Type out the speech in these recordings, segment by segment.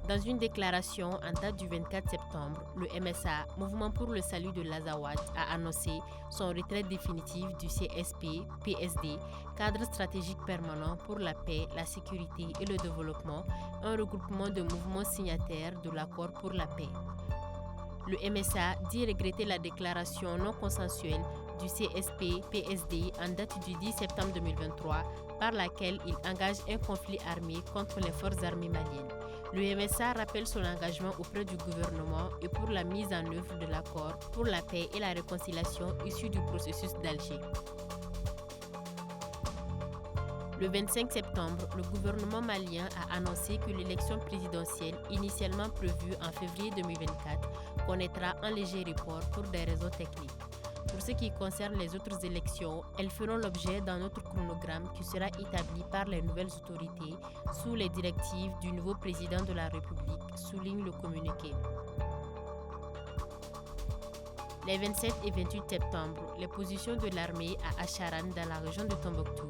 Dans une déclaration en date du 24 septembre, le MSA, Mouvement pour le salut de l'Azawad, a annoncé son retrait définitif du CSP-PSD, cadre stratégique permanent pour la paix, la sécurité et le développement, un regroupement de mouvements signataires de l'accord pour la paix. Le MSA dit regretter la déclaration non consensuelle du CSP-PSD en date du 10 septembre 2023 par laquelle il engage un conflit armé contre les forces armées maliennes. Le MSA rappelle son engagement auprès du gouvernement et pour la mise en œuvre de l'accord pour la paix et la réconciliation issu du processus d'Alger. Le 25 septembre, le gouvernement malien a annoncé que l'élection présidentielle, initialement prévue en février 2024, connaîtra un léger report pour des raisons techniques. Pour ce qui concerne les autres élections, elles feront l'objet d'un autre chronogramme qui sera établi par les nouvelles autorités sous les directives du nouveau président de la République, souligne le communiqué. Les 27 et 28 septembre, les positions de l'armée à Acharan dans la région de Tombouctou,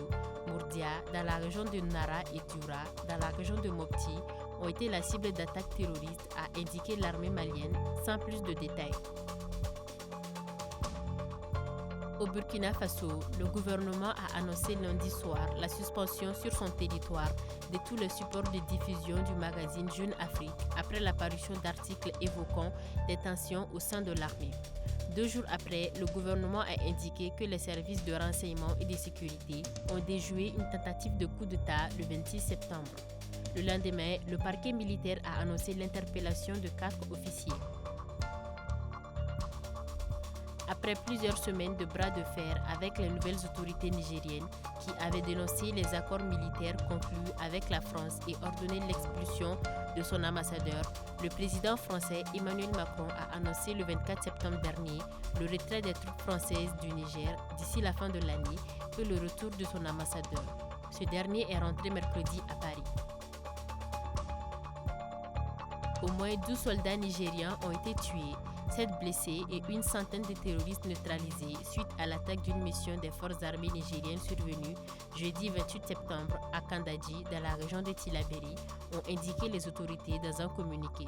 Mourdia dans la région de Nara et Dioura dans la région de Mopti ont été la cible d'attaques terroristes, a indiqué l'armée malienne sans plus de détails. Au Burkina Faso, le gouvernement a annoncé lundi soir la suspension sur son territoire de tous les supports de diffusion du magazine Jeune Afrique après l'apparition d'articles évoquant des tensions au sein de l'armée. 2 jours après, le gouvernement a indiqué que les services de renseignement et de sécurité ont déjoué une tentative de coup d'État le 26 septembre. Le lendemain, le parquet militaire a annoncé l'interpellation de 4 officiers. Après plusieurs semaines de bras de fer avec les nouvelles autorités nigériennes qui avaient dénoncé les accords militaires conclus avec la France et ordonné l'expulsion de son ambassadeur, le président français Emmanuel Macron a annoncé le 24 septembre dernier le retrait des troupes françaises du Niger d'ici la fin de l'année et le retour de son ambassadeur. Ce dernier est rentré mercredi à Paris. Au moins 12 soldats nigérians ont été tués, 7 blessés et une centaine de terroristes neutralisés suite à l'attaque d'une mission des forces armées nigériennes survenue jeudi 28 septembre à Kandaji dans la région de Tillabéri, ont indiqué les autorités dans un communiqué.